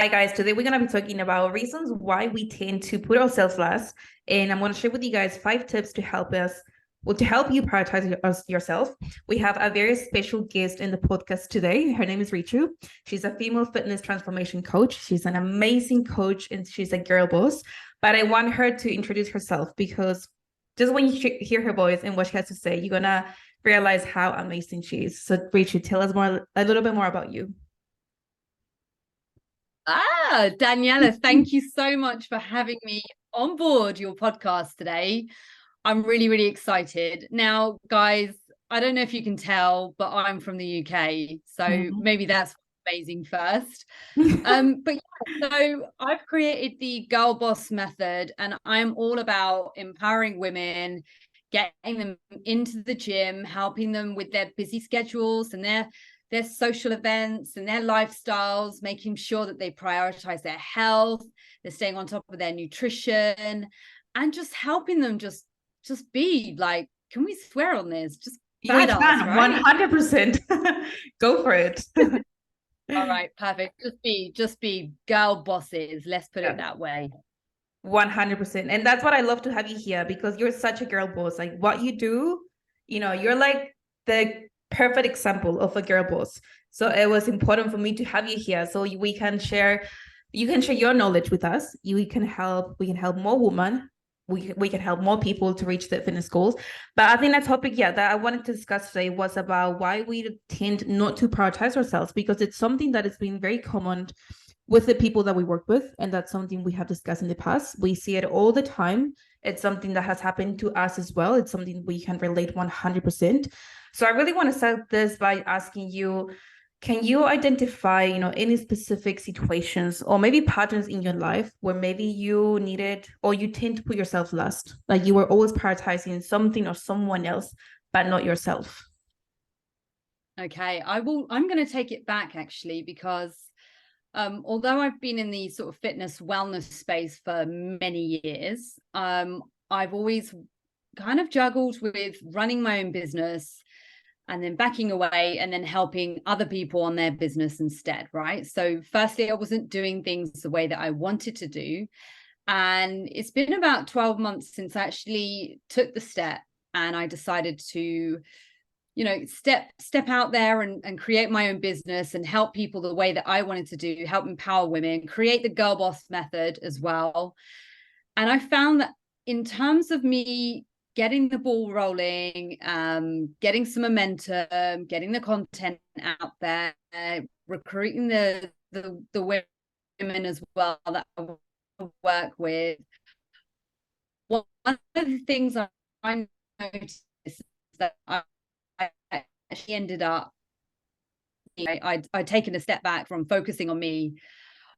Hi guys, today we're going to be talking about reasons why we tend to put ourselves last. And I'm going to share with you guys 5 tips to help us, well, to help you prioritize yourself. We have a very special guest in the podcast today. Her name is Richu. She's a female fitness transformation coach. She's an amazing coach and she's a girl boss. But I want her to introduce herself because just when you hear her voice and what she has to say, you're going to realize how amazing she is. So Richu, tell us a little bit more about you. Daniela, thank you so much for having me on board your podcast today. I'm really, really excited. Now, guys, I don't know if you can tell, but I'm from the UK. So maybe that's amazing first. But yeah, so I've created the Girl Boss method, and I'm all about empowering women, getting them into the gym, helping them with their busy schedules and their social events and their lifestyles, making sure that they prioritize their health, they're staying on top of their nutrition, and just helping them just be like, can we swear on this? Just We badass, can, right? 100%. Go for it. All right, perfect. Just be girl bosses. Let's put it that way. 100%. And that's what I love to have you here because you're such a girl boss. Like what you do, you're like the perfect example of a girl boss. So it was important for me to have you here so we can share, you can share your knowledge with us. We can help more women. We can help more people to reach their fitness goals. But I think that topic, that I wanted to discuss today was about why we tend not to prioritize ourselves, because it's something that has been very common with the people that we work with. And that's something we have discussed in the past. We see it all the time. It's something that has happened to us as well. It's something we can relate 100%. So I really want to start this by asking you, can you identify, any specific situations or maybe patterns in your life where maybe you needed or you tend to put yourself last? Like you were always prioritizing something or someone else, but not yourself. Okay, I'm going to take it back actually, because although I've been in the sort of fitness wellness space for many years, I've always kind of juggled with running my own business and then backing away and then helping other people on their business instead, right? So firstly, I wasn't doing things the way that I wanted to do. And it's been about 12 months since I actually took the step and I decided to step out there and create my own business and help people the way that I wanted to do, help empower women, create the Girl Boss method as well. And I found that in terms of me getting the ball rolling, getting some momentum, getting the content out there, recruiting the women as well that I work with. One of the things I noticed is that I actually ended up, I'd taken a step back from focusing on me.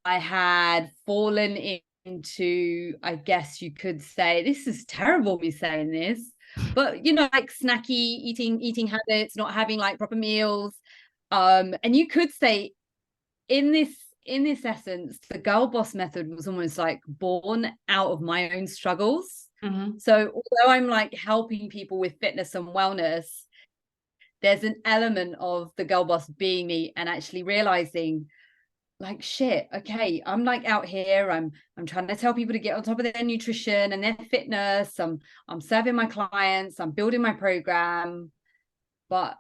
I had fallen into, I guess you could say, this is terrible me saying this, but like snacky eating habits, not having like proper meals. And you could say in this essence, the Girl Boss method was almost like born out of my own struggles. So although I'm like helping people with fitness and wellness, there's an element of the Girl Boss being me and actually realizing, like, shit, okay, I'm like out here, I'm trying to tell people to get on top of their nutrition and their fitness. I'm serving my clients, I'm building my program, but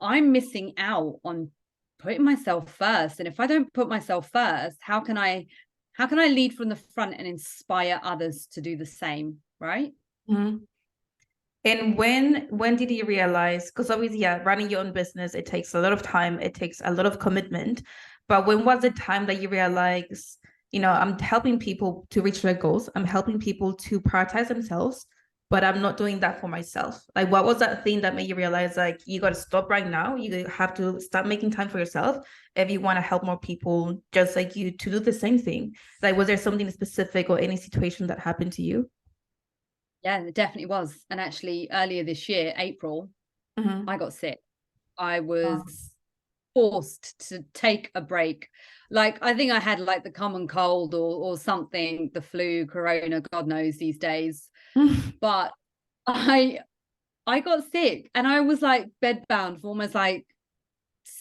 I'm missing out on putting myself first. And if I don't put myself first, how can I lead from the front and inspire others to do the same, right? And when did you realize, because obviously, running your own business, it takes a lot of time, it takes a lot of commitment. But when was the time that you realized, I'm helping people to reach their goals, I'm helping people to prioritize themselves, but I'm not doing that for myself? Like, what was that thing that made you realize, like, you got to stop right now? You have to start making time for yourself if you want to help more people just like you to do the same thing. Like, was there something specific or any situation that happened to you? Yeah, it definitely was. And actually earlier this year, April, I got sick. I was forced to take a break. Like, I think I had like the common cold or something, the flu, corona, God knows these days. But I got sick and I was like bedbound for almost like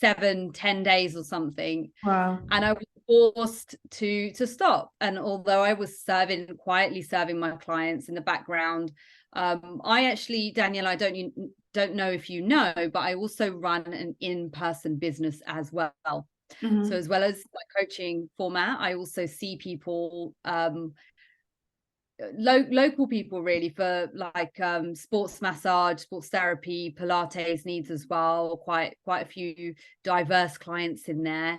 7-10 days or something. Wow. And I was forced to stop. And although I was quietly serving my clients in the background, I actually, Danielle, I don't know if you know, but I also run an in-person business as well. Mm-hmm. So as well as my coaching format, I also see people, local people really, for like sports massage, sports therapy, Pilates needs as well. Quite a few diverse clients in there.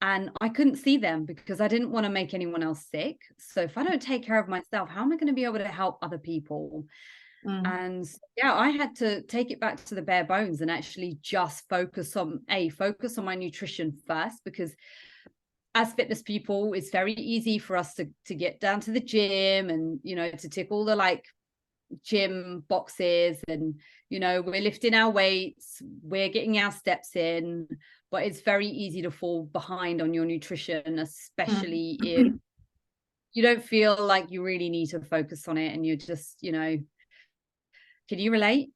And I couldn't see them because I didn't want to make anyone else sick. So if I don't take care of myself, how am I going to be able to help other people? And yeah, I had to take it back to the bare bones and actually just focus on my nutrition first, because as fitness people, it's very easy for us to get down to the gym and, you know, to tick all the like gym boxes, and, you know, we're lifting our weights, we're getting our steps in, but it's very easy to fall behind on your nutrition, especially if you don't feel like you really need to focus on it and you're just, you know, can you relate?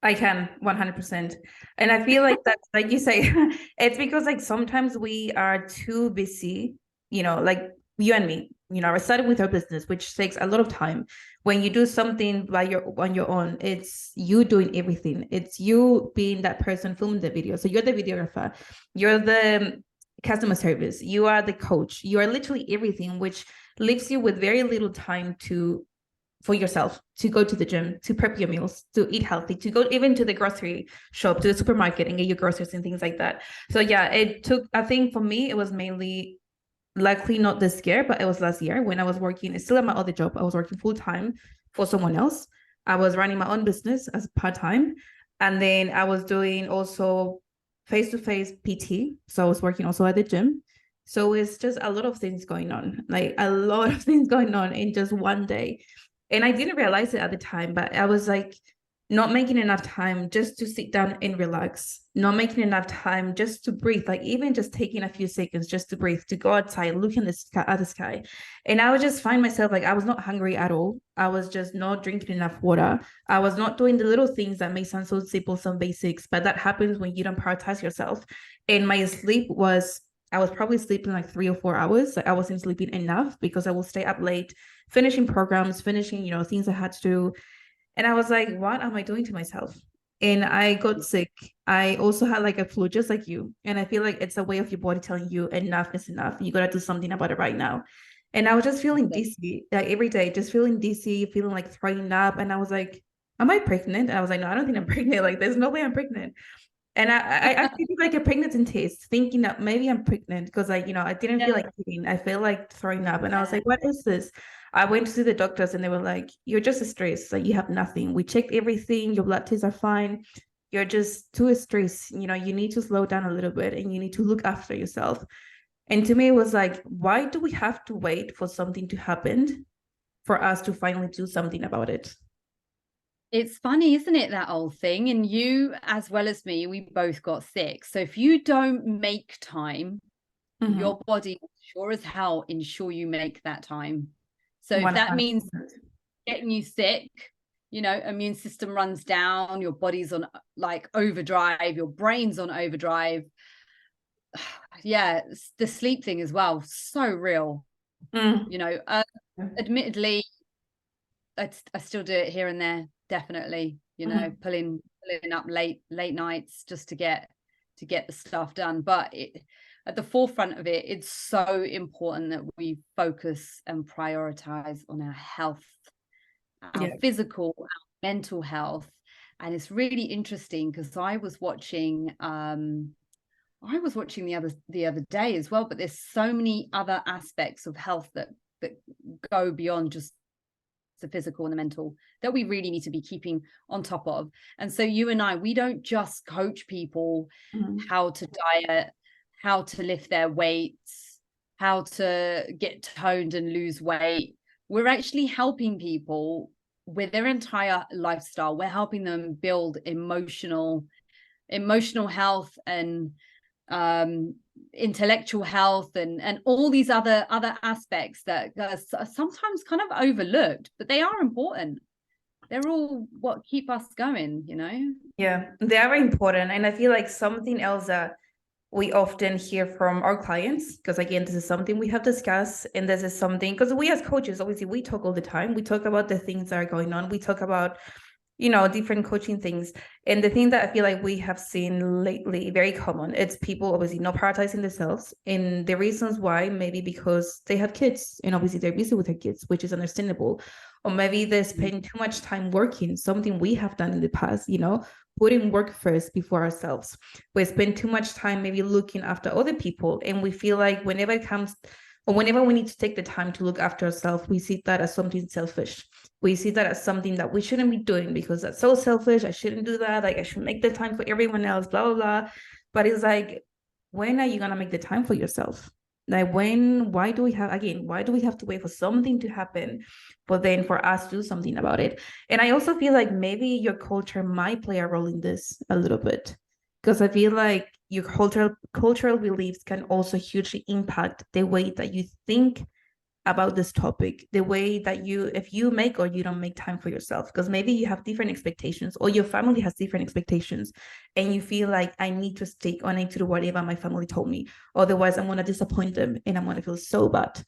I can 100%. And I feel like that's like you say, it's because like sometimes we are too busy, you know, like you and me, you know, I started with our business, which takes a lot of time. When you do something on your own, it's you doing everything. It's you being that person filming the video. So you're the videographer, you're the customer service, you are the coach, you are literally everything, which leaves you with very little time for yourself, to go to the gym, to prep your meals, to eat healthy, to go even to the grocery shop, to the supermarket and get your groceries and things like that. So yeah, it took, I think for me, it was mainly, likely not this year, but it was last year when I was working, still at my other job. I was working full time for someone else. I was running my own business as part-time. And then I was doing also face-to-face PT. So I was working also at the gym. So it's just a lot of things going on, like a lot of things going on in just one day. And I didn't realize it at the time, but I was like not making enough time just to sit down and relax, not making enough time just to breathe, like even just taking a few seconds just to breathe, to go outside, look in the sky, at the sky. And I would just find myself like I was not hungry at all. I was just not drinking enough water. I was not doing the little things that may sound so simple, some basics, but that happens when you don't prioritize yourself. And my sleep was, I was probably sleeping like 3 or 4 hours. Like I wasn't sleeping enough because I will stay up late, finishing programs, finishing, you know, things I had to do. And I was like, what am I doing to myself? And I got sick. I also had like a flu, just like you. And I feel like it's a way of your body telling you enough is enough. You got to do something about it right now. And I was just feeling dizzy, like every day, just feeling dizzy, feeling like throwing up. And I was like, am I pregnant? And I was like, no, I don't think I'm pregnant. Like, there's no way I'm pregnant. And I actually did like a pregnancy test, thinking that maybe I'm pregnant because I, you know, I didn't feel like eating. I felt like throwing up. And I was like, what is this? I went to see the doctors and they were like, you're just stressed. Like you have nothing. We checked everything. Your blood tests are fine. You're just too stressed. You know, you need to slow down a little bit and you need to look after yourself. And to me, it was like, why do we have to wait for something to happen for us to finally do something about it? It's funny, isn't it, that old thing? And you, as well as me, we both got sick. So if you don't make time, your body sure as hell ensure you make that time. So if that 100%. means getting you sick, you know, immune system runs down, your body's on like overdrive, your brain's on overdrive. Yeah, the sleep thing as well, so real. You know, admittedly, I still do it here and there, definitely, you know, pulling up late nights just to get the stuff done. But at the forefront of it, it's so important that we focus and prioritize on our health, our physical, our mental health. And it's really interesting because I was watching the other day as well, but there's so many other aspects of health that go beyond just the physical and the mental that we really need to be keeping on top of. And so you and I, we don't just coach people how to diet, how to lift their weights, how to get toned and lose weight. We're actually helping people with their entire lifestyle. We're helping them build emotional health and intellectual health and all these other aspects that are sometimes kind of overlooked, but they are important. They're all what keep us going, you know. Yeah, they are very important. And I feel like something else that we often hear from our clients, because again, this is something we have discussed, and this is something, because we as coaches, obviously we talk all the time, we talk about the things that are going on, we talk about, you know, different coaching things. And the thing that I feel like we have seen lately, very common, it's people obviously not prioritizing themselves. And the reasons why, maybe because they have kids and obviously they're busy with their kids, which is understandable. Or maybe they spend too much time working, something we have done in the past, you know, putting work first before ourselves. We spend too much time maybe looking after other people. And we feel like whenever it comes, or whenever we need to take the time to look after ourselves, we see that as something selfish. We see that as something that we shouldn't be doing because that's so selfish. I shouldn't do that. Like, I should make the time for everyone else, blah, blah, blah. But it's like, when are you going to make the time for yourself? Like, why do we have to wait for something to happen, but then for us to do something about it? And I also feel like maybe your culture might play a role in this a little bit, because I feel like your cultural beliefs can also hugely impact the way that you think about this topic, the way that if you make or you don't make time for yourself, because maybe you have different expectations or your family has different expectations, and you feel like, I need to stick, or I need to do whatever my family told me, otherwise I'm going to disappoint them and I'm going to feel so bad.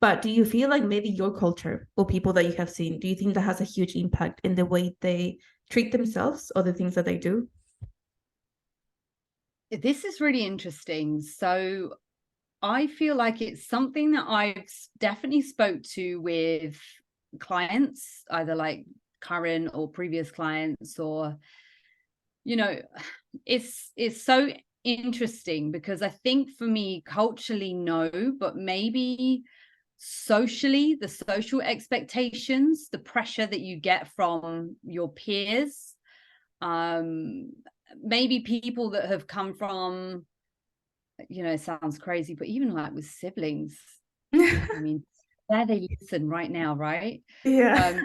But do you feel like maybe your culture or people that you have seen, do you think that has a huge impact in the way they treat themselves or the things that they do? This is really interesting. So I feel like it's something that I've definitely spoke to with clients, either like current or previous clients, or, you know, it's so interesting because I think for me, culturally, no, but maybe socially, the social expectations, the pressure that you get from your peers, maybe people that have come from, you know, it sounds crazy, but even like with siblings, I mean, there they listen right now, right? Yeah.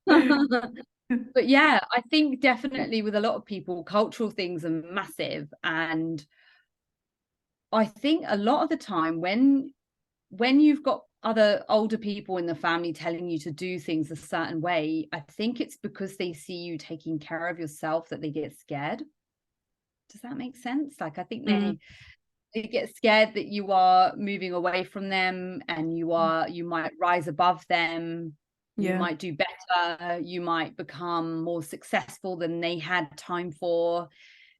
But yeah, I think definitely with a lot of people, cultural things are massive. And I think a lot of the time when you've got other older people in the family telling you to do things a certain way, I think it's because they see you taking care of yourself that they get scared. Does that make sense? Like, I think Mm, they get scared that you are moving away from them, and you might rise above them, you yeah. might do better, you might become more successful than they had time for.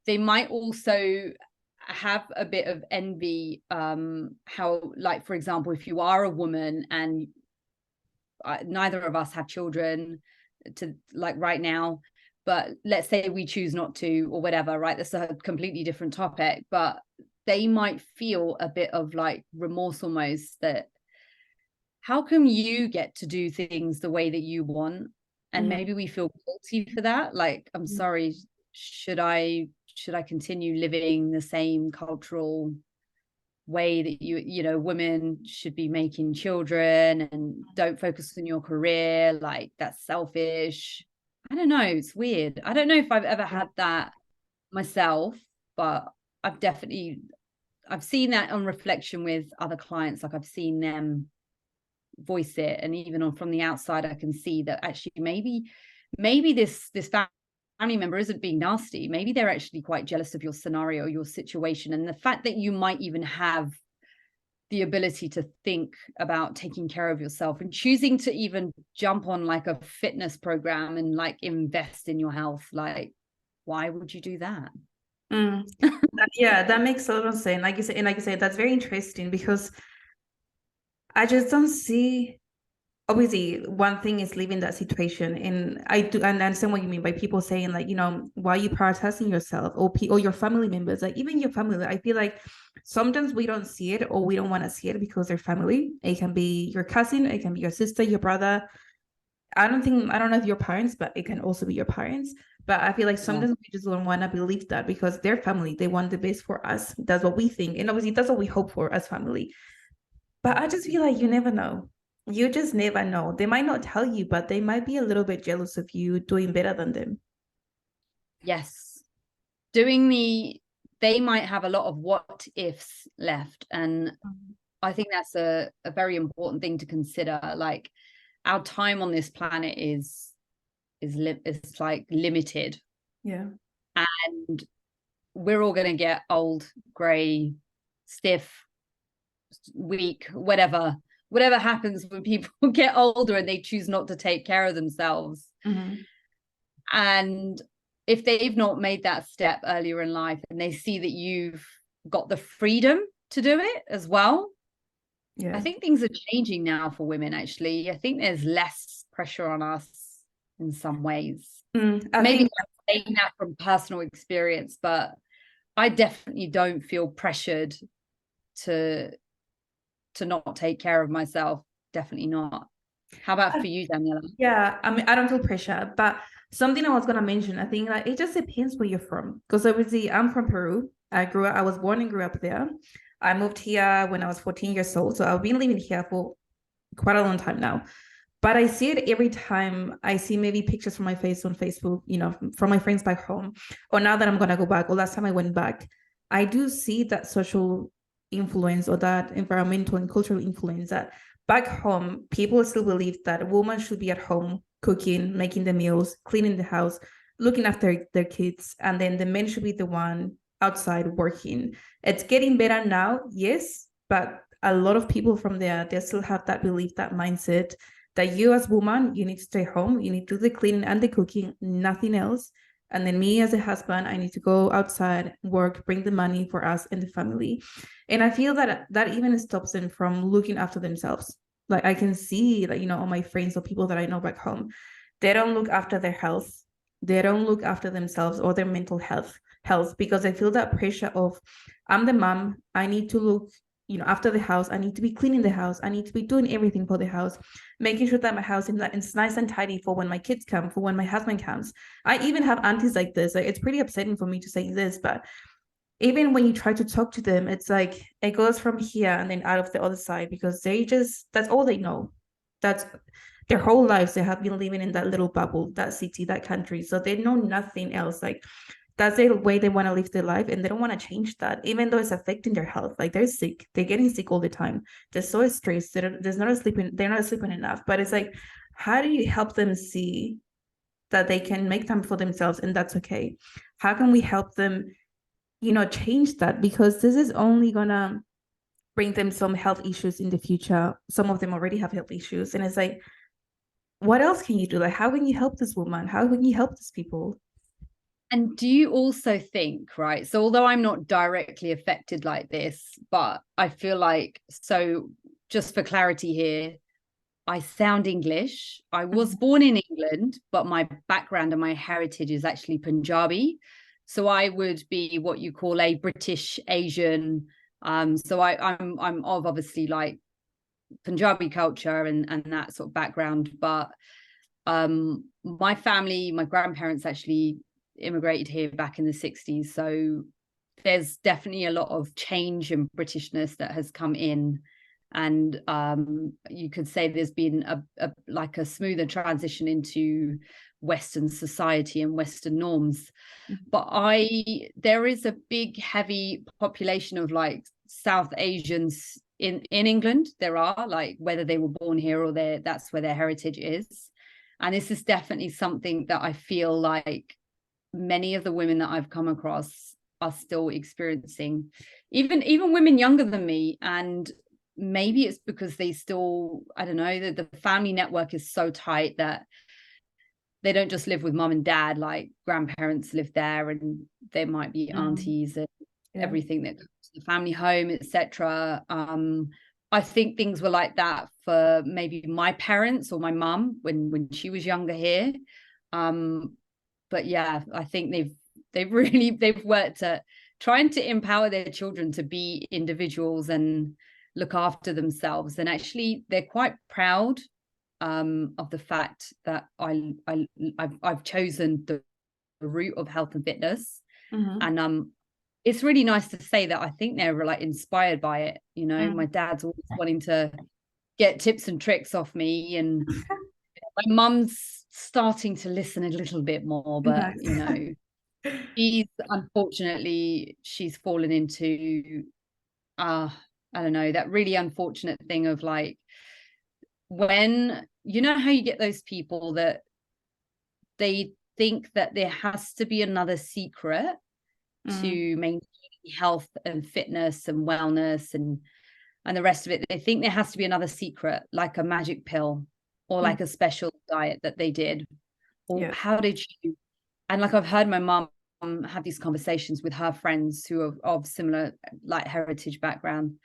They might also have a bit of envy, how, like, for example, if you are a woman and neither of us have children to, like, right now, but let's say we choose not to or whatever, right? That's a completely different topic, but they might feel a bit of like remorse almost, that how come you get to do things the way that you want, and Mm, maybe we feel guilty for that, like, I'm mm, sorry, should I continue living the same cultural way that you know, women should be making children and don't focus on your career, like that's selfish. I don't know, it's weird. I don't know if I've ever yeah. had that myself, but I've seen that on reflection with other clients. Like, I've seen them voice it, and even on from the outside I can see that actually maybe this family member isn't being nasty. Maybe they're actually quite jealous of your scenario, your situation, and the fact that you might even have the ability to think about taking care of yourself and choosing to even jump on like a fitness program and like invest in your health. Like, why would you do that? Mm. Yeah, that makes a lot of sense. Like you said, that's very interesting because I just don't see. Obviously, one thing is leaving that situation, and I do and understand what you mean by people saying, like, you know, why are you prioritizing yourself, or your family members, like even your family. I feel like sometimes we don't see it, or we don't want to see it because they're family. It can be your cousin, it can be your sister, your brother. I don't know if your parents, but it can also be your parents. But I feel like Yeah. sometimes we just don't want to believe that because they're family. They want the best for us. That's what we think. And obviously that's what we hope for as family. But I just feel like you never know. You just never know. They might not tell you, but they might be a little bit jealous of you doing better than them. Yes. They might have a lot of what ifs left. And I think that's a very important thing to consider. Like, our time on this planet is like limited. Yeah. And we're all going to get old, grey, stiff, weak, whatever happens when people get older and they choose not to take care of themselves. Mm-hmm. And if they've not made that step earlier in life and they see that you've got the freedom to do it as well, Yeah. I think things are changing now for women, actually. I think there's less pressure on us in some ways. Maybe not saying that from personal experience, but I definitely don't feel pressured to not take care of myself. Definitely not. How about for you, Daniela? Yeah, I mean, I don't feel pressure, but something I was gonna mention, I think like it just depends where you're from. Because obviously I'm from Peru. I was born and grew up there. I moved here when I was 14 years old. So I've been living here for quite a long time now. But I see it every time I see maybe pictures from my face on Facebook, you know, from my friends back home, or now that I'm gonna go back, or last time I went back, I do see that social influence or that environmental and cultural influence that back home, people still believe that a woman should be at home cooking, making the meals, cleaning the house, looking after their kids, and then the men should be the one outside working. It's getting better now, yes, but a lot of people from there, they still have that belief, that mindset that you as woman, you need to stay home, you need to do the cleaning and the cooking, nothing else. And then me as a husband, I need to go outside, work, bring the money for us and the family. And I feel that that even stops them from looking after themselves. Like I can see that, you know, all my friends or people that I know back home, they don't look after their health. They don't look after themselves or their mental health because I feel that pressure of I'm the mom, I need to look, you know, after the house, I need to be cleaning the house, I need to be doing everything for the house, making sure that my house is nice and tidy for when my kids come, for when my husband comes. I even have aunties like this. Like, it's pretty upsetting for me to say this, but even when you try to talk to them, it's like it goes from here and then out of the other side because that's all they know. That's their whole lives. They have been living in that little bubble, that city, that country. So they know nothing else. Like that's the way they want to live their life and they don't want to change that, even though it's affecting their health. Like they're sick, they're getting sick all the time. They're so stressed, they're not sleeping enough. But it's like, how do you help them see that they can make time for themselves and that's okay? How can we help them, you know, change that? Because this is only gonna bring them some health issues in the future. Some of them already have health issues. And it's like, what else can you do? Like, how can you help this woman? How can you help these people? And do you also think, right? So although I'm not directly affected like this, but I feel like, so just for clarity here, I sound English. I was born in England, but my background and my heritage is actually Punjabi. So I would be what you call a British Asian. So I'm of obviously like Punjabi culture and that sort of background, but my family, my grandparents actually immigrated here back in the 60s. So there's definitely a lot of change and Britishness that has come in. And you could say there's been like a smoother transition into Western society and Western norms. But there is a big, heavy population of like South Asians in England. There are, like, whether they were born here or that's where their heritage is. And this is definitely something that I feel like many of the women that I've come across are still experiencing, even women younger than me. And maybe it's because they still, I don't know, the family network is so tight that they don't just live with mom and dad, like grandparents live there and there might be aunties and everything that comes to the family home, etc. I think things were like that for maybe my parents or my mum when she was younger here. But yeah, I think they've worked at trying to empower their children to be individuals and look after themselves. And actually, they're quite proud of the fact that I've chosen the route of health and fitness. And it's really nice to say that I think they're like inspired by it. You know, my dad's always wanting to get tips and tricks off me, and my mum's starting to listen a little bit more, but you know, she's fallen into I don't know, that really unfortunate thing of like, when you know how you get those people that they think that there has to be another secret to maintain health and fitness and wellness and the rest of it. They think there has to be another secret, like a magic pill or like a special diet that they did. Or how did you? And like I've heard my mom have these conversations with her friends who are of similar like heritage background.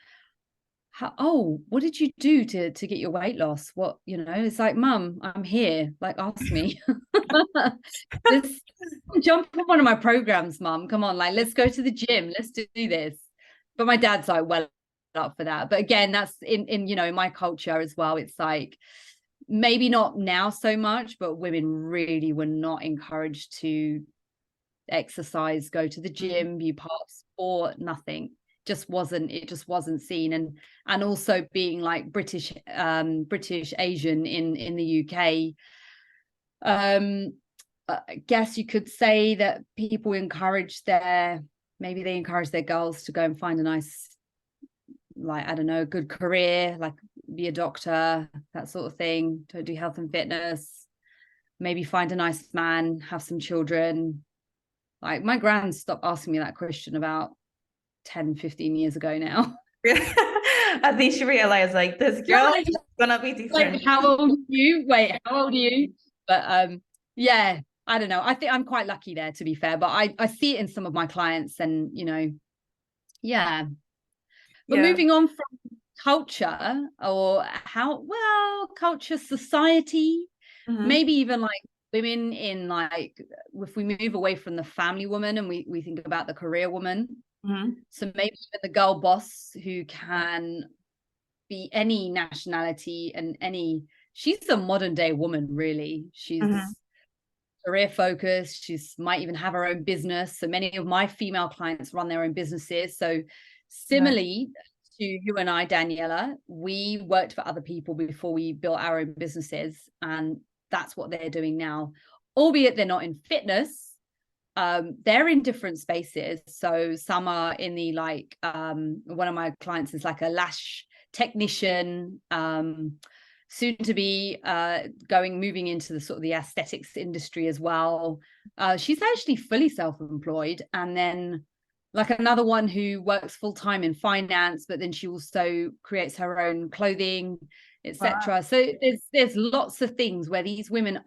What did you do to get your weight loss? What, it's like, Mum, I'm here, like, ask me. Just jump on one of my programs, Mum, come on, like, let's go to the gym, let's do this. But my dad's like well up for that. But again, that's in my culture as well. It's like, maybe not now so much, but women really were not encouraged to exercise, go to the gym, be part of sport, nothing. It just wasn't seen. And also being like British Asian in the UK, I guess you could say that people encourage their girls to go and find a nice, like, I don't know, good career, like be a doctor, that sort of thing, to do health and fitness, maybe find a nice man, have some children. Like my grand stopped asking me that question about 10, 15 years ago now. I think she realized like this girl is gonna be different. Like, how old are you? Wait, how old are you? But yeah, I don't know. I think I'm quite lucky there, to be fair. But I see it in some of my clients, and yeah. But moving on from culture, or culture, society, maybe even like women in, like, if we move away from the family woman and we think about the career woman. So maybe even the girl boss who can be any nationality and she's a modern day woman, really. She's career focused. She's might even have her own business. So many of my female clients run their own businesses. So similarly to you and I, Daniela, we worked for other people before we built our own businesses, and that's what they're doing now, albeit they're not in fitness. They're in different spaces. So some are in the, like, one of my clients is like a lash technician, soon to be moving into the sort of the aesthetics industry as well. She's actually fully self-employed. And then like another one who works full-time in finance, but then she also creates her own clothing, etc. So there's lots of things where these women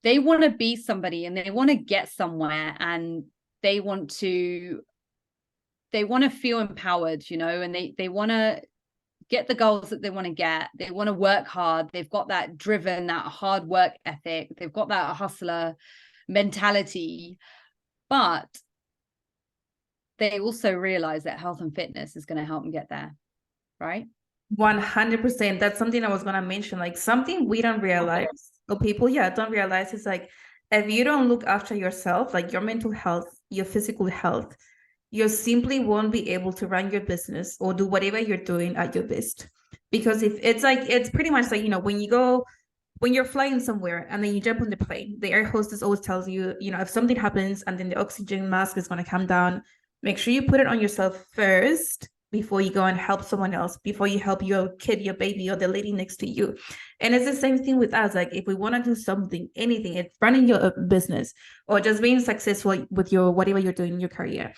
they want to be somebody, and they want to get somewhere, and they want to feel empowered, and they want to get the goals that they want to get. They want to work hard. They've got that driven, that hard work ethic. They've got that hustler mentality, but they also realize that health and fitness is going to help them get there, right? 100%. That's something I was going to mention, like something we don't realize, or people don't realize, is like, if you don't look after yourself, like your mental health, your physical health, you simply won't be able to run your business or do whatever you're doing at your best. Because if it's pretty much like, when you're flying somewhere and then you jump on the plane, the air hostess always tells you, if something happens and then the oxygen mask is going to come down, make sure you put it on yourself first before you go and help someone else, before you help your kid, your baby, or the lady next to you. And it's the same thing with us. Like, if we want to do something, anything, it's running your business or just being successful with your whatever you're doing in your career,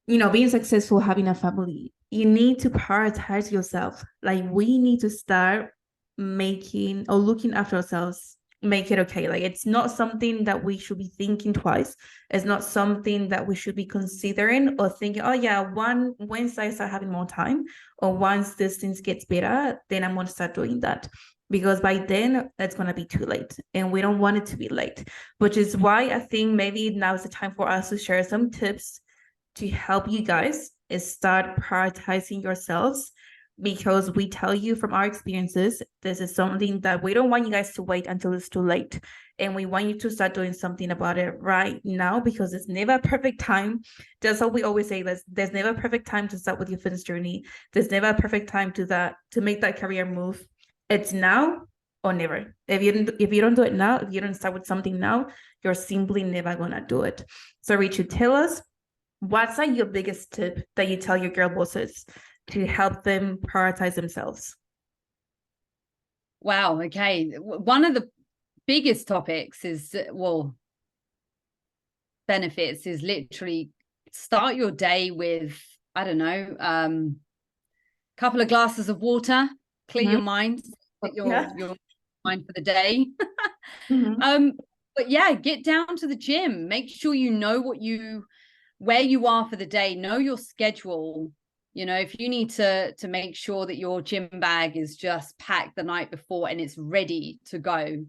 being successful, having a family, you need to prioritize yourself. Like, we need to start making or looking after ourselves, make it okay. Like, it's not something that we should be thinking twice. It's not something that we should be considering or thinking, oh yeah, once I start having more time, or once this things gets better, then I'm going to start doing that. Because by then it's going to be too late, and we don't want it to be late, which is why I think maybe now is the time for us to share some tips to help you guys is start prioritizing yourselves. Because we tell you from our experiences, this is something that we don't want you guys to wait until it's too late. And we want you to start doing something about it right now, because it's never a perfect time. That's what we always say. There's never a perfect time to start with your fitness journey. There's never a perfect time to make that career move. It's now or never. If you don't do it now, if you don't start with something now, you're simply never gonna do it. So Richard, tell us, what's like your biggest tip that you tell your girl bosses to help them prioritize themselves? Wow. Okay. One of the biggest topics is, benefits is literally start your day with, I don't know, couple of glasses of water, clear your mind, get your mind for the day. But yeah, get down to the gym. Make sure you know where you are for the day. Know your schedule. You know, if you need to make sure that your gym bag is just packed the night before and it's ready to go,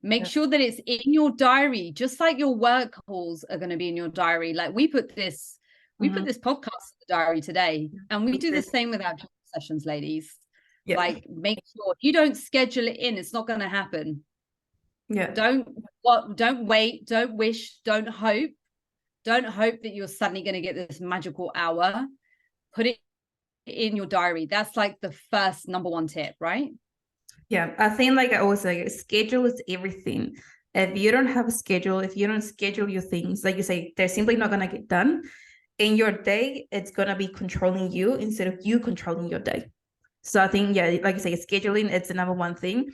make sure that it's in your diary, just like your work calls are going to be in your diary. Like we put this podcast in the diary today, and we do the same with our gym sessions, ladies. Like, make sure you don't schedule it in, it's not going to happen. Don't wait, don't wish, don't hope that you're suddenly going to get this magical hour. Put it in your diary. That's like the first number one tip, right? Yeah, I think, like I always say, schedule is everything. If you don't have a schedule, if you don't schedule your things, like you say, they're simply not going to get done. In your day, it's going to be controlling you instead of you controlling your day. So I think, yeah, like you say, scheduling, it's the number one thing.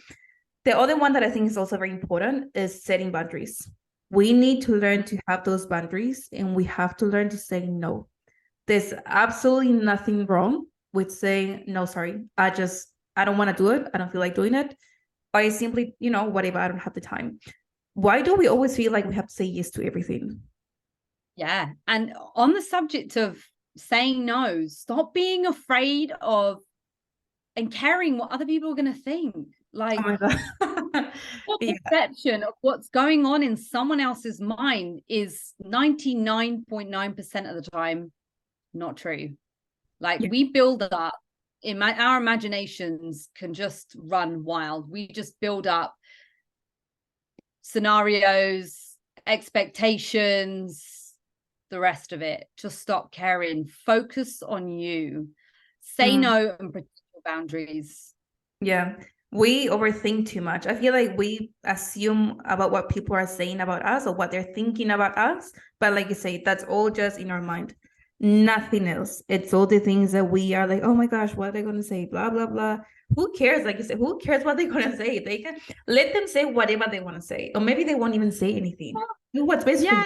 The other one that I think is also very important is setting boundaries. We need to learn to have those boundaries, and we have to learn to say no. There's absolutely nothing wrong with saying, no, sorry, I don't want to do it. I don't feel like doing it. Or I simply, whatever, I don't have the time. Why do we always feel like we have to say yes to everything? Yeah. And on the subject of saying no, stop being afraid of and caring what other people are going to think. Like, oh my God. your perception of what's going on in someone else's mind is 99.9% of the time not true. Like, we build up our imaginations can just run wild. We just build up scenarios, expectations, the rest of it. Just stop caring. Focus on you. Say no and protect your boundaries. Yeah. We overthink too much. I feel like we assume about what people are saying about us or what they're thinking about us. But like you say, that's all just in our mind. Nothing else. It's all the things that we are like, oh my gosh, what are they going to say? Blah, blah, blah. Who cares? Like you said, who cares what they're going to say? They can let them say whatever they want to say. Or maybe they won't even say anything. Do what's best for you.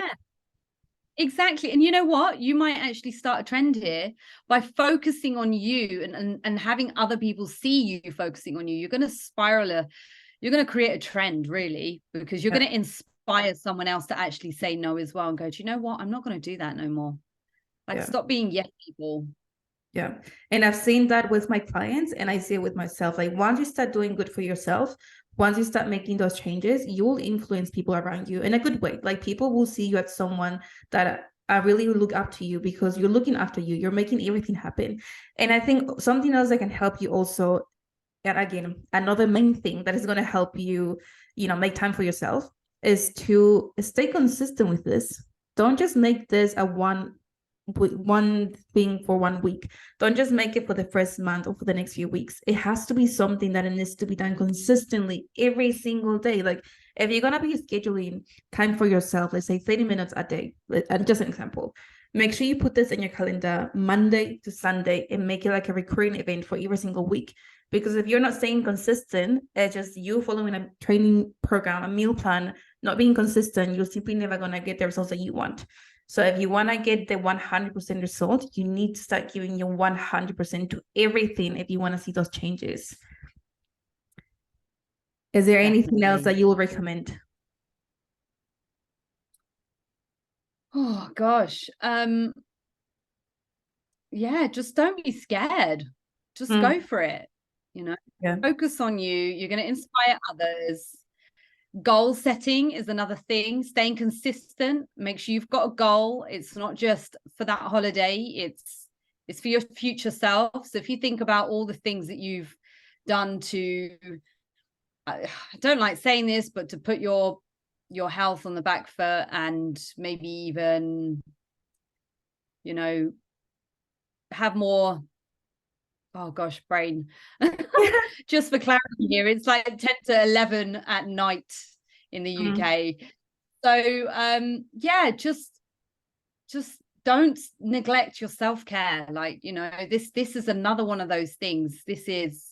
Exactly. And you know what? You might actually start a trend here by focusing on you and having other people see you focusing on you. You're going to you're going to create a trend, really, because you're going to inspire someone else to actually say no as well and go, do you know what? I'm not going to do that no more. Like, stop being yes people. Yeah. And I've seen that with my clients, and I see it with myself. Like, once you start doing good for yourself, once you start making those changes, you will influence people around you in a good way. Like, people will see you as someone that I really look up to you because you're looking after you. You're making everything happen. And I think something else that can help you also, and again, another main thing that is going to help you, make time for yourself is to stay consistent with this. Don't just make this one thing for 1 week. Don't just make it for the first month or for the next few weeks. It has to be something that it needs to be done consistently every single day. Like, if you're gonna be scheduling time for yourself, let's say 30 minutes a day, and just an example, make sure you put this in your calendar Monday to Sunday and make it like a recurring event for every single week. Because if you're not staying consistent, it's just you following a training program, a meal plan, not being consistent, you're simply never gonna get the results that you want. So if you want to get the 100% result, you need to start giving your 100% to everything if you want to see those changes. Is there anything else that you will recommend? Oh gosh. Yeah, just don't be scared. Just go for it. Focus on you. You're going to inspire others. Goal setting is another thing. Staying consistent. Make sure you've got a goal. It's not just for that holiday. It's for your future self. So if you think about all the things that you've done to, I don't like saying this, but to put your health on the back foot, and maybe even, have more, oh gosh, brain. Just for clarity here, it's like 10 to 11 at night in the UK. So yeah, just don't neglect your self-care. Like, this is another one of those things. This is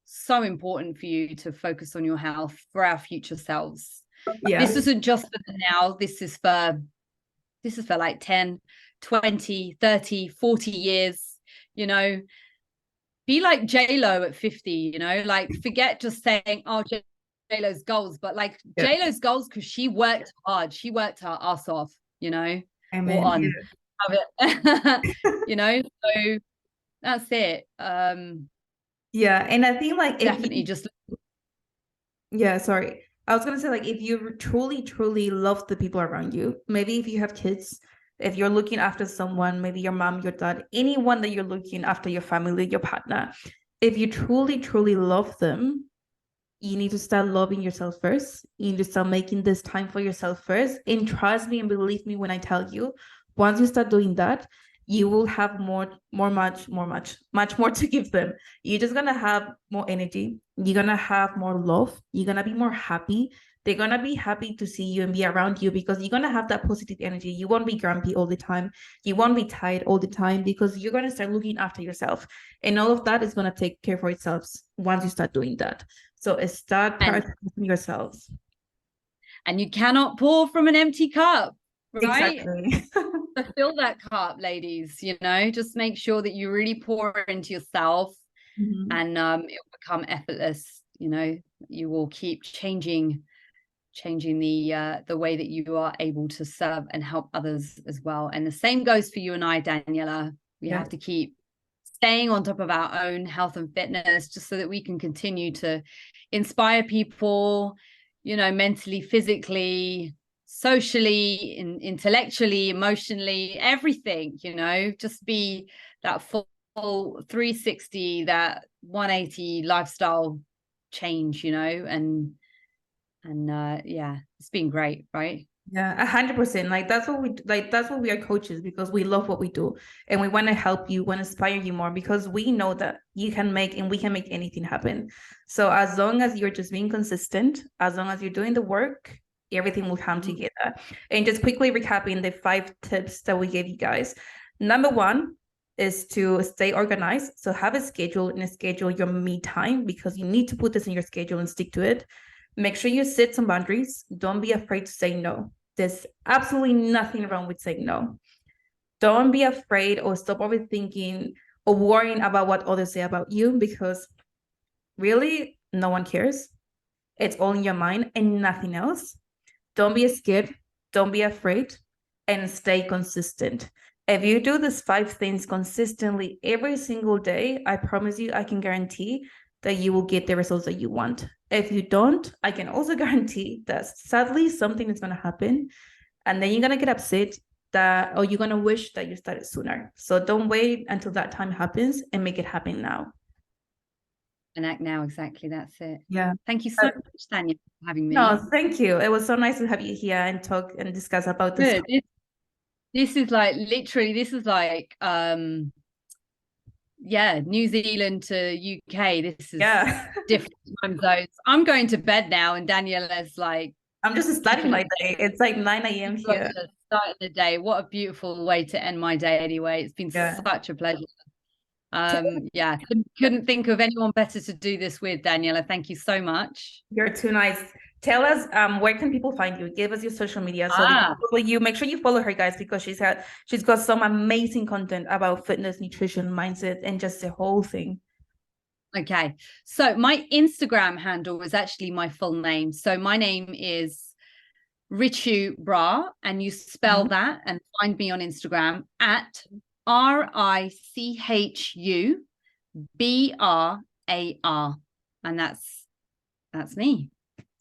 so important for you to focus on your health for our future selves. This isn't just for the now. This is for this is for like 10, 20, 30, 40 years, you know, be like J-Lo at 50, you know, like forget just saying, oh, J-Lo's goals, but like J-Lo's goals, because she worked hard. She worked her ass off, you know, Amen. or on, you know, so that's it. Yeah. And I think like, definitely just. Yeah, sorry. I was gonna say, like, if you truly, truly love the people around you, maybe if you have kids, if you're looking after someone, maybe your mom, your dad, anyone that you're looking after, your family, your partner, if you truly, truly love them, you need to start loving yourself first. You need to start making this time for yourself first. And trust me and believe me when I tell you, once you start doing that, you will have much more to give them. You're just gonna have more energy. You're gonna have more love. You're gonna be more happy. They're gonna be happy to see you and be around you because you're gonna have that positive energy. You won't be grumpy all the time. You won't be tired all the time because you're gonna start looking after yourself. And all of that is gonna take care for itself once you start doing that. So start prioritizing yourselves. And you cannot pour from an empty cup, right? Exactly. So fill that cup, ladies, you know, just make sure that you really pour into yourself, and it will become effortless. You know, you will keep changing the way that you are able to serve and help others as well. And the same goes for you and I, Daniela. We have to keep staying on top of our own health and fitness just so that we can continue to inspire people, you know, mentally, physically, socially, intellectually, emotionally, everything, you know, just be that full 360, that 180 lifestyle change, you know, and yeah, it's been great, right? Yeah, 100%. Like that's what we are coaches because we love what we do and we want to help you, want to inspire you more because we know that we can make anything happen. So as long as you're just being consistent, as long as you're doing the work, everything will come together. And just quickly recapping the 5 tips that we gave you guys. Number 1 is to stay organized. So have a schedule and schedule your me time because you need to put this in your schedule and stick to it. Make sure you set some boundaries. Don't be afraid to say no. There's absolutely nothing wrong with saying no. Don't be afraid or stop overthinking or worrying about what others say about you because really no one cares. It's all in your mind and nothing else. Don't be scared. Don't be afraid and stay consistent. If you do these 5 things consistently every single day, I promise you, I can guarantee that you will get the results that you want. If you don't, I can also guarantee that sadly something is going to happen and then you're going to get upset or you're going to wish that you started sooner. So don't wait until that time happens and make it happen now. And act now, exactly. That's it. Yeah. Thank you so much, Daniel, for having me. No, thank you. It was so nice to have you here and talk and discuss about this. This is like literally, New Zealand to UK. This is different time zones. I'm going to bed now, and Daniela's like, I'm just starting my day. It's like 9 a.m. here. Starting the day. What a beautiful way to end my day. Anyway, it's been such a pleasure. Yeah, couldn't think of anyone better to do this with, Daniela. Thank you so much. You're too nice. Tell us where can people find you? Give us your social media so they can follow you. Make sure you follow her, guys, because she's got some amazing content about fitness, nutrition, mindset, and just the whole thing. Okay, so my Instagram handle is actually my full name. So my name is Richu Bra, and you spell that and find me on Instagram at RICHUBRAR, and that's me.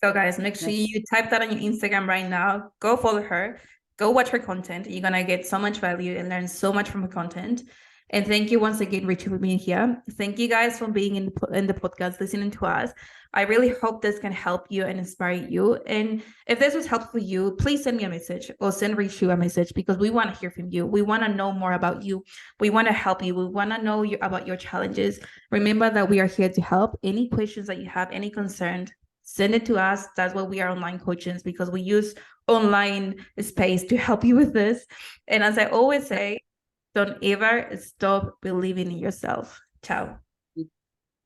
So guys, make sure you type that on your Instagram right now. Go follow her. Go watch her content. You're gonna get so much value and learn so much from her content. And thank you once again, Richie, for being here. Thank you guys for being in the podcast, listening to us. I really hope this can help you and inspire you. And if this was helpful for you, please send me a message or send Richie a message because we want to hear from you. We want to know more about you. We want to help you. We want to know about your challenges. Remember that we are here to help. Any questions that you have, any concerns, send it to us. That's why we are online coaches, because we use online space to help you with this. And as I always say, don't ever stop believing in yourself. Ciao.